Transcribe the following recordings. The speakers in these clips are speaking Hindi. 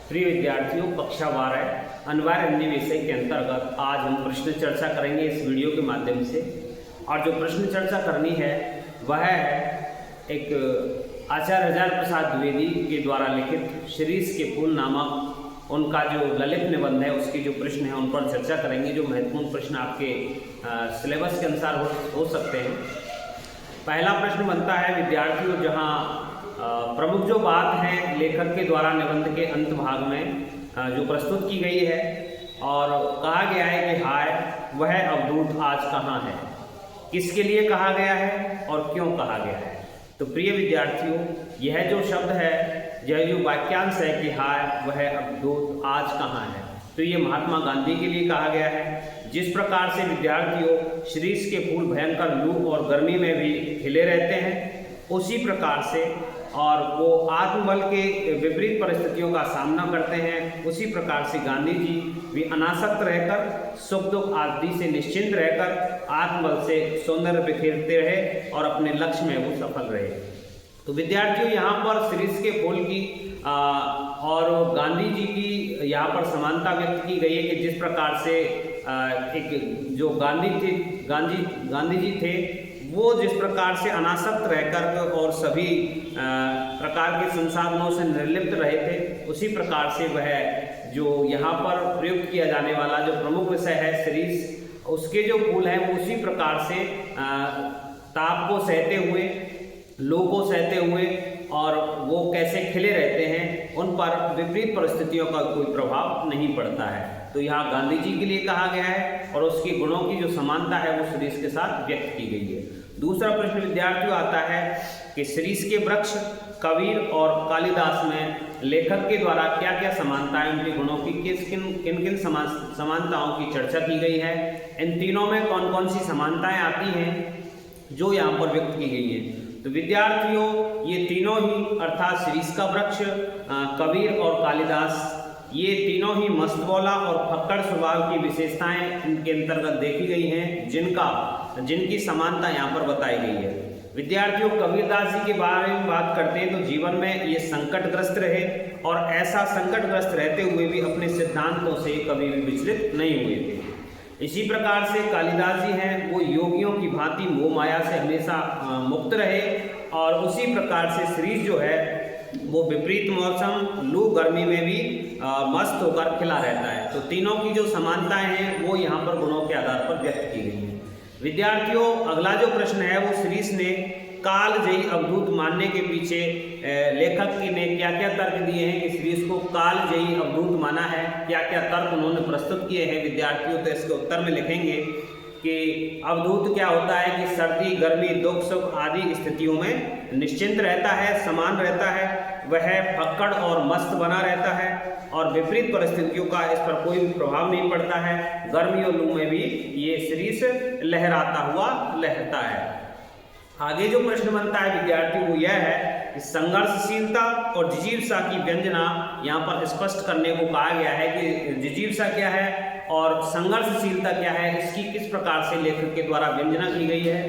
प्रिय विद्यार्थियों, कक्षा 12 अनिवार्य हिंदी विषय के अंतर्गत आज हम प्रश्न चर्चा करेंगे इस वीडियो के माध्यम से। और जो प्रश्न चर्चा करनी है वह है एक आचार्य हजारी प्रसाद द्विवेदी के द्वारा लिखित शिरीष के फूल नामक उनका जो ललित निबंध है उसके जो प्रश्न हैं उन पर चर्चा करेंगे। जो महत्वपूर्ण प्रश्न आपके सिलेबस के अनुसार हो सकते हैं। पहला प्रश्न बनता है विद्यार्थियों, जहाँ प्रमुख जो बात है लेखक के द्वारा निबंध के अंत भाग में जो प्रस्तुत की गई है और कहा गया है कि हाय वह अवधूत आज कहाँ है, किसके लिए कहा गया है और क्यों कहा गया है। तो प्रिय विद्यार्थियों, यह जो शब्द है, यह जो वाक्यांश है कि हाय वह अवधूत आज कहाँ है, तो ये महात्मा गांधी के लिए कहा गया है। जिस प्रकार से विद्यार्थियों शिरीष के फूल भयंकर लू और गर्मी में भी खिले रहते हैं, उसी प्रकार से और वो आत्मबल के विपरीत परिस्थितियों का सामना करते हैं, उसी प्रकार से गांधी जी भी अनासक्त रहकर सुख दुख आदि से निश्चिंत रहकर आत्मबल से सौंदर्य बिखेरते रहे और अपने लक्ष्य में वो सफल रहे। तो विद्यार्थियों, यहाँ पर शिरीष के फूल की और गांधी जी की यहाँ पर समानता व्यक्त की गई है कि जिस प्रकार से एक जो गांधी जी थे वो जिस प्रकार से अनासक्त रहकर और सभी प्रकार के संसाधनों से निर्लिप्त रहे थे, उसी प्रकार से वह जो यहाँ पर प्रयुक्त किया जाने वाला जो प्रमुख विषय है शिरीष, उसके जो फूल हैं वो उसी प्रकार से ताप को सहते हुए, लू को सहते हुए और वो कैसे खिले रहते हैं, उन पर विपरीत परिस्थितियों का कोई प्रभाव नहीं पड़ता है। तो यहाँ गांधी जी के लिए कहा गया है और उसके गुणों की जो समानता है वो शिरीष के साथ व्यक्त की गई है। दूसरा प्रश्न विद्यार्थियों आता है कि शिरीष के वृक्ष, कबीर और कालिदास में लेखक के द्वारा क्या क्या समानताएं, उनके गुणों की किन किन समानताओं की चर्चा की गई है, इन तीनों में कौन कौन सी समानताएं आती हैं जो यहाँ पर व्यक्त की गई है। तो विद्यार्थियों, ये तीनों ही अर्थात शिरीष का वृक्ष, कबीर और कालिदास, ये तीनों ही मस्तबौला और फक्कड़ स्वभाव की विशेषताएं इनके अंतर्गत देखी गई हैं, जिनकी समानता यहाँ पर बताई गई है। विद्यार्थियों, कबीरदास जी के बारे में बात करते हैं तो जीवन में ये संकटग्रस्त रहे और ऐसा संकटग्रस्त रहते हुए भी अपने सिद्धांतों से कभी भी विचलित नहीं हुए थे। इसी प्रकार से कालिदास जी हैं, वो योगियों की भांति मोह माया से हमेशा मुक्त रहे और उसी प्रकार से शिरीष जो है वो विपरीत मौसम, लू गर्मी में भी मस्त होकर खिला रहता है। तो तीनों की जो समानताएं हैं वो यहाँ पर गुणों के आधार पर व्यक्त की गई हैं। विद्यार्थियों, अगला जो प्रश्न है वो शिरीष ने कालजयी अवधूत मानने के पीछे लेखक ने क्या क्या तर्क दिए हैं कि शिरीष को कालजयी अवधूत माना है, क्या क्या तर्क उन्होंने प्रस्तुत किए हैं विद्यार्थियों। तो इसके उत्तर में लिखेंगे कि अवधूत क्या होता है कि सर्दी, गर्मी, दुख, सुख आदि स्थितियों में निश्चिंत रहता है, समान रहता है, वह फक्कड़ और मस्त बना रहता है और विपरीत परिस्थितियों का इस पर कोई भी प्रभाव नहीं पड़ता है। गर्मी और लू में भी ये शिरीष लहराता हुआ लहरता है। आगे जो प्रश्न बनता है विद्यार्थी वो यह है कि संघर्षशीलता और जिजीविषा की व्यंजना यहाँ पर स्पष्ट करने को कहा गया है कि जिजीविषा क्या है और संघर्षशीलता क्या है, इसकी किस प्रकार से लेखक के द्वारा व्यंजना की गई है।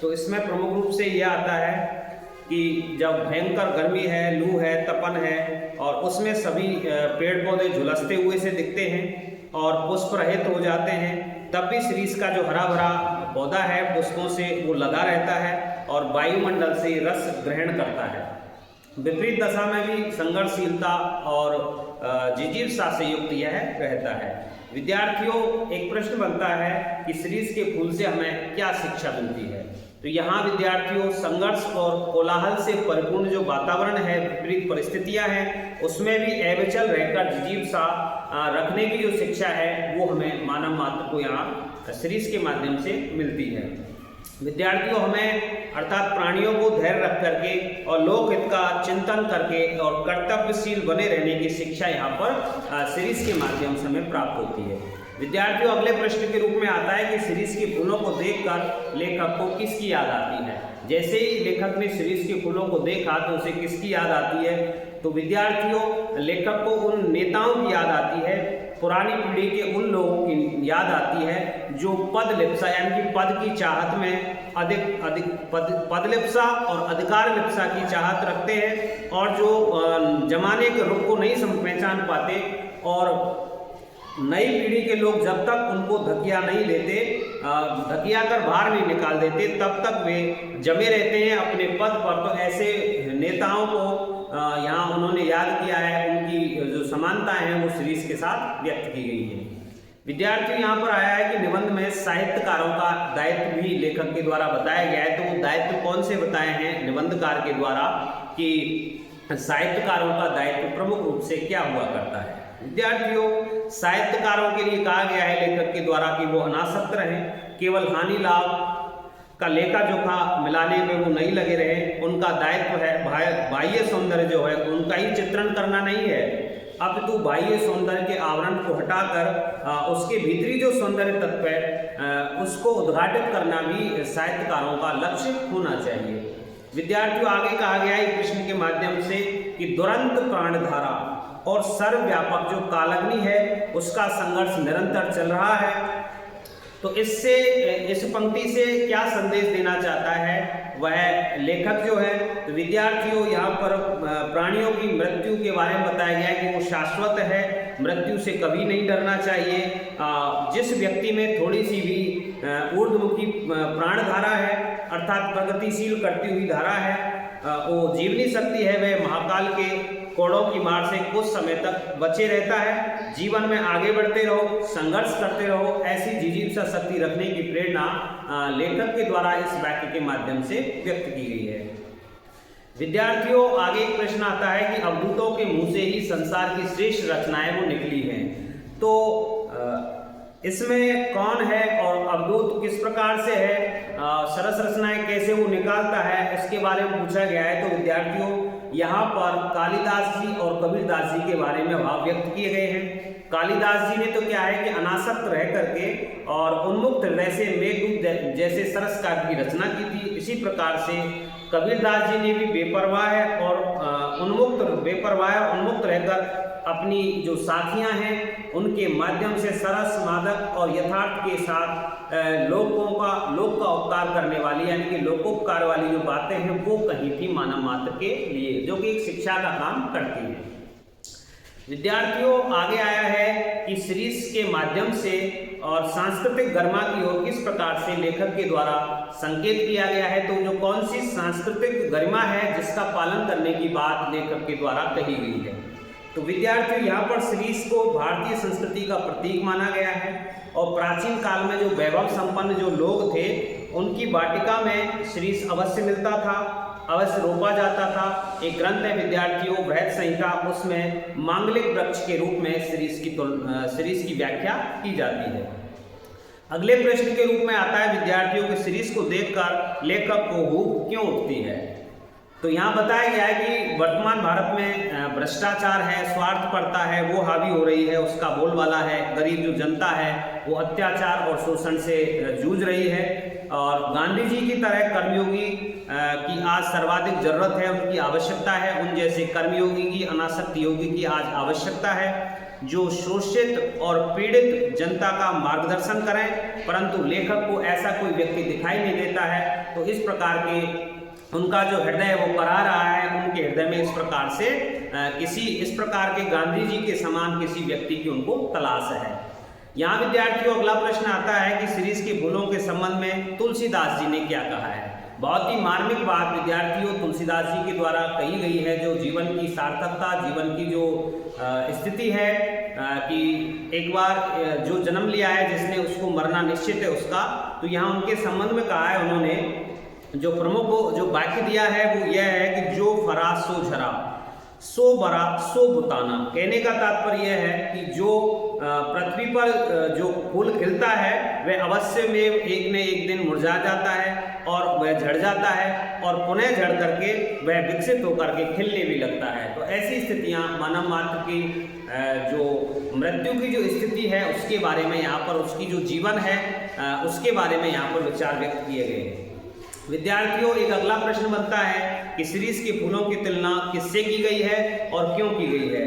तो इसमें प्रमुख रूप से यह आता है कि जब भयंकर गर्मी है, लू है, तपन है और उसमें सभी पेड़ पौधे झुलसते हुए से दिखते हैं और पुष्प रहित हो जाते हैं, तब भी शिरीष का जो हरा भरा पौधा है पुष्पों से वो लदा रहता है और वायुमंडल से रस ग्रहण करता है। विपरीत दशा में भी संघर्षशीलता और जिजीविषा से युक्त यह रहता है। विद्यार्थियों, एक प्रश्न बनता है कि शिरीष के फूल से हमें क्या शिक्षा मिलती है। तो यहाँ विद्यार्थियों, संघर्ष और कोलाहल से परिपूर्ण जो वातावरण है, विपरीत परिस्थितियां हैं, उसमें भी अविचल रहकर जिजीविषा रखने की जो शिक्षा है वो हमें मानव मात्र को यहाँ शिरीष के माध्यम से मिलती है। विद्यार्थियों, हमें अर्थात प्राणियों को धैर्य रख करके और लोकहित का चिंतन करके और कर्तव्यशील बने रहने की शिक्षा यहाँ पर शिरीष के माध्यम से हमें प्राप्त होती है। विद्यार्थियों, अगले प्रश्न के रूप में आता है कि शिरीष के फूलों को देखकर लेखक को किसकी याद आती है। जैसे ही लेखक ने शिरीष के फूलों को देखा तो उसे किसकी याद आती है। तो विद्यार्थियों, लेखक को उन नेताओं की याद आती है, पुरानी पीढ़ी के उन लोगों की याद आती है जो पद लिप्सा यानी कि पद की चाहत में अधिक पद लिप्सा और अधिकार लिप्सा की चाहत रखते हैं और जो जमाने के रुख को नहीं पहचान पाते और नई पीढ़ी के लोग जब तक उनको धकिया नहीं लेते, धकिया कर बाहर नहीं निकाल देते, तब तक वे जमे रहते हैं अपने पद पर। तो ऐसे नेताओं को यहाँ उन्होंने याद किया है, उनकी जो समानता है वो सीरीज के साथ व्यक्त की गई है। विद्यार्थियों यहाँ पर आया है कि निबंध में साहित्यकारों का दायित्व भी लेखक के द्वारा बताया गया है। तो वो दायित्व कौन से बताए हैं निबंधकार के द्वारा कि साहित्यकारों का दायित्व प्रमुख रूप से क्या हुआ करता है। विद्यार्थियों, साहित्यकारों के लिए कहा गया है लेखक के द्वारा कि वो अनासक्त रहें, केवल हानि लाभ का लेखा जोखा मिलाने में वो नहीं लगे रहे। उनका दायित्व है बाह्य सौंदर्य जो है उनका ही चित्रण करना नहीं है, अब तो बाह्य सौंदर्य के आवरण को हटाकर उसके भीतरी जो सौंदर्य तत्व है उसको उद्घाटित करना भी साहित्यकारों का लक्ष्य होना चाहिए। विद्यार्थियों, आगे कहा गया है प्रश्न के माध्यम से कि दुरंत प्राणधारा और सर्वव्यापक जो कालग्नि है उसका संघर्ष निरंतर चल रहा है। तो इससे इस पंक्ति से क्या संदेश देना चाहता है वह लेखक जो है। तो विद्यार्थियों, यहाँ पर प्राणियों की मृत्यु के बारे में बताया गया है कि वो शाश्वत है, मृत्यु से कभी नहीं डरना चाहिए। जिस व्यक्ति में थोड़ी सी भी ऊर्ध्वमुखी प्राणधारा है अर्थात प्रगतिशील करती हुई धारा है, वो जीवनी शक्ति है, वह महाकाल के कोड़ों की मार से कुछ समय तक बचे रहता है। जीवन में आगे बढ़ते रहो, संघर्ष करते रहो, ऐसी जिजीविषा शक्ति रखने की प्रेरणा लेखक के द्वारा इस वाक्य के माध्यम से व्यक्त की गई है। विद्यार्थियों, आगे एक प्रश्न आता है कि अवधूतों के मुंह से ही संसार की श्रेष्ठ रचनाएं वो निकली हैं। तो इसमें कौन है और अवधूत किस प्रकार से है, सरस रचनाएं कैसे वो निकालता है, इसके बारे में पूछा गया है। तो विद्यार्थियों, यहाँ पर कालिदास जी और कबीरदास जी के बारे में भाव व्यक्त किए गए हैं। कालिदास जी ने तो क्या है कि अनासक्त रह करके और उन्मुक्त हृदय से मेघदूत जैसे सरस काव्य की रचना की थी। इसी प्रकार से कबीरदास जी ने भी बेपरवाह और उन्मुक्त रहकर अपनी जो साथियां हैं उनके माध्यम से सरस, मादक और यथार्थ के साथ लोक का उपकार करने वाली यानी कि लोकोपकार वाली जो बातें हैं वो कही थी मानव मात्र के लिए, जो कि एक शिक्षा का काम करती है। विद्यार्थियों, आगे आया है कि सीरीज के माध्यम से और सांस्कृतिक गरिमा की ओर किस प्रकार से लेखक के द्वारा संकेत किया गया है। तो जो कौन सी सांस्कृतिक गरिमा है जिसका पालन करने की बात लेखक के द्वारा कही गई है। तो विद्यार्थियों, यहाँ पर सीरीज को भारतीय संस्कृति का प्रतीक माना गया है और प्राचीन काल में जो वैभव संपन्न जो लोग थे उनकी वाटिका में सीरीज अवश्य मिलता था, अवश्य रोपा जाता था। एक ग्रंथ है विद्यार्थियों बृहत संहिता, उसमें मांगलिक वृक्ष के रूप में सीरीज की व्याख्या की जाती है। अगले प्रश्न के रूप में आता है विद्यार्थियों की सीरीज को देखकर लेखक को भूख क्यों उठती है। तो यहाँ बताया गया है कि वर्तमान भारत में भ्रष्टाचार है, स्वार्थपरता है, वो हावी हो रही है, उसका बोलबाला है। गरीब जो जनता है वो अत्याचार और शोषण से जूझ रही है और गांधी जी की तरह कर्मयोगी की आज सर्वाधिक जरूरत है, उनकी आवश्यकता है। उन जैसे कर्मयोगी की, अनासक्त योगी की आज आवश्यकता है जो शोषित और पीड़ित जनता का मार्गदर्शन करें, परंतु लेखक को ऐसा कोई व्यक्ति दिखाई नहीं देता है। तो इस प्रकार के उनका जो हृदय है वो करा रहा है, उनके हृदय में इस प्रकार से इस प्रकार के गांधी जी के समान किसी व्यक्ति की उनको तलाश है। यहाँ विद्यार्थियों अगला प्रश्न आता है कि सीरीज के भूलों के संबंध में तुलसीदास जी ने क्या कहा है। बहुत ही मार्मिक बात विद्यार्थियों तुलसीदास जी के द्वारा कही गई है, जो जीवन की सार्थकता, जीवन की जो स्थिति है कि एक बार जो जन्म लिया है जिसने उसको मरना निश्चित है उसका। तो यहाँ उनके संबंध में कहा है उन्होंने, जो प्रमुख जो वाक्य दिया है वो यह है कि जो फरा सो झरा, सो बरा सो बुताना। कहने का तात्पर्य यह है कि जो पृथ्वी पर जो फूल खिलता है वह अवश्य में एक न एक दिन मुरझा जाता है और वह झड़ जाता है और पुनः झड़ करके वह विकसित होकर के खिलने भी लगता है। तो ऐसी स्थितियां मानव मात्र की जो मृत्यु की जो स्थिति है उसके बारे में यहाँ पर, उसकी जो जीवन है उसके बारे में यहाँ पर विचार व्यक्त किए गए हैं। विद्यार्थियों एक अगला प्रश्न बनता है कि सीरीज के फूलों की तुलना किससे की गई है और क्यों की गई है।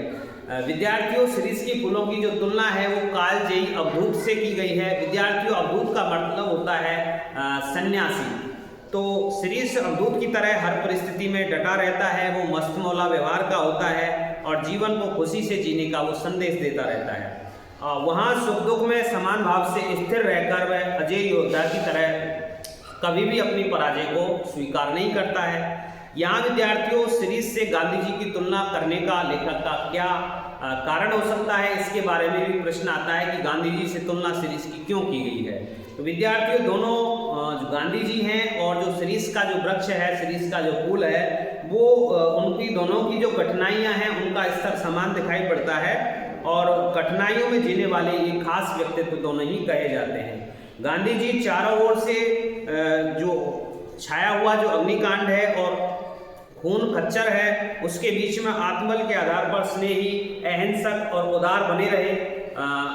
विद्यार्थियों सृष्टि की फूलों की जो तुलना है वो कालजयी अवधूत से की गई है। विद्यार्थियों अवधूत का मतलब होता है सन्यासी। तो सृष्टि अवधूत की तरह हर परिस्थिति में डटा रहता है, वो मस्तमौला व्यवहार का होता है और जीवन को खुशी से जीने का वो संदेश देता रहता है। वहाँ सुख दुख में समान भाव से स्थिर रहकर वह अजय योद्धा की तरह कभी भी अपनी पराजय को स्वीकार नहीं करता है। यहाँ विद्यार्थियों सृष्टि से गांधी जी की तुलना करने का लेखक का क्या कारण हो सकता है, इसके बारे में भी प्रश्न आता है कि गांधी जी से तुलना सृष्टि की क्यों की गई है। तो विद्यार्थियों दोनों जो गांधी जी हैं और जो सृष्टि का जो वृक्ष है, सृष्टि का जो फूल है, वो उनकी दोनों की जो कठिनाइयाँ हैं उनका स्तर समान दिखाई पड़ता है और कठिनाइयों में जीने वाले ये खास व्यक्तित्व दोनों ही कहे जाते हैं। गांधी जी चारों ओर से जो छाया हुआ जो अग्निकांड है और खून खच्चर है, उसके बीच में आत्मबल के आधार पर स्नेही, अहिंसक और उदार बने रहे।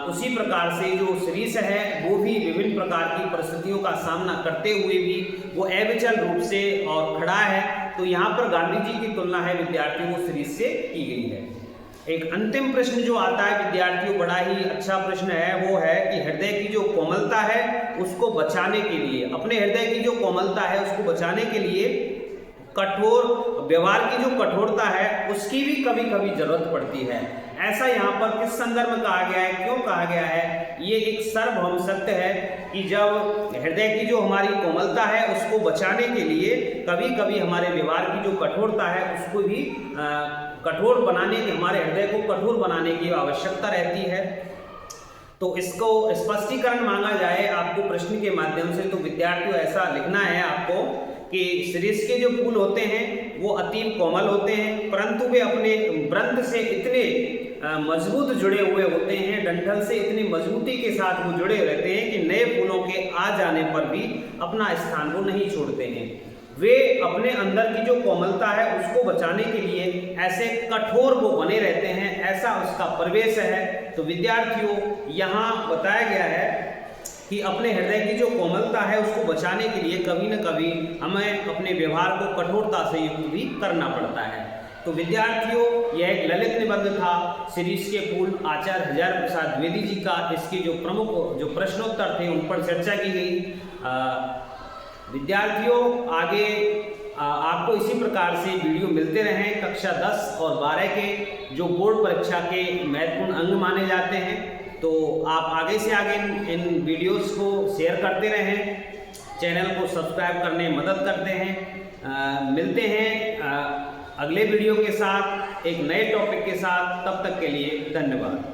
उसी प्रकार से जो सृष्टि है वो भी विभिन्न प्रकार की परिस्थितियों का सामना करते हुए भी वो अविचल रूप से और खड़ा है। तो यहाँ पर गांधी जी की तुलना है विद्यार्थियों को सृष्टि से की गई है। एक अंतिम प्रश्न जो आता है विद्यार्थियों, बड़ा ही अच्छा प्रश्न है, वो है कि हृदय की जो कोमलता है उसको बचाने के लिए, अपने हृदय की जो कोमलता है उसको बचाने के लिए कठोर व्यवहार की जो कठोरता है उसकी भी कभी कभी जरूरत पड़ती है। ऐसा यहाँ पर किस संदर्भ में कहा गया है, क्यों कहा गया है? ये एक सार्वभौम सत्य है कि जब हृदय की जो हमारी कोमलता है उसको बचाने के लिए कभी कभी हमारे व्यवहार की जो कठोरता है उसको भी कठोर बनाने की, हमारे हृदय को कठोर बनाने की आवश्यकता रहती है। तो इसको स्पष्टीकरण मांगा जाए आपको प्रश्न के माध्यम से, तो विद्यार्थियों ऐसा लिखना है आपको कि सृष्टि के जो फूल होते हैं वो अतीव कोमल होते हैं, परंतु वे अपने वृंत से इतने मजबूत जुड़े हुए होते हैं, डंठल से इतनी मजबूती के साथ वो जुड़े रहते हैं कि नए फूलों के आ जाने पर भी अपना स्थान वो नहीं छोड़ते हैं। वे अपने अंदर की जो कोमलता है उसको बचाने के लिए ऐसे कठोर वो बने रहते हैं, ऐसा उसका प्रवेश है। तो विद्यार्थियों यहाँ बताया गया है कि अपने हृदय की जो कोमलता है उसको बचाने के लिए कभी न कभी हमें अपने व्यवहार को कठोरता से युक्त भी करना पड़ता है। तो विद्यार्थियों यह एक ललित निबंध था सृष्टि के फूल आचार्य हजारी प्रसाद द्विवेदी जी का। इसके जो प्रमुख जो प्रश्नोत्तर थे उन पर चर्चा की गई। विद्यार्थियों आगे आपको इसी प्रकार से वीडियो मिलते रहें। कक्षा 10 और 12 के जो बोर्ड परीक्षा के महत्वपूर्ण अंग माने जाते हैं, तो आप आगे से आगे इन वीडियोस को शेयर करते रहें, चैनल को सब्सक्राइब करने में मदद करते हैं। मिलते हैं अगले वीडियो के साथ एक नए टॉपिक के साथ, तब तक के लिए धन्यवाद।